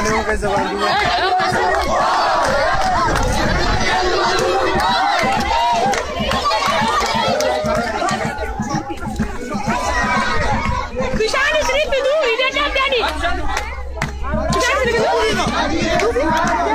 જવાન એવું કઈ જવાન Kışanı sürüp bir dur, ileriden beni. Kışanı sürüp bir dur.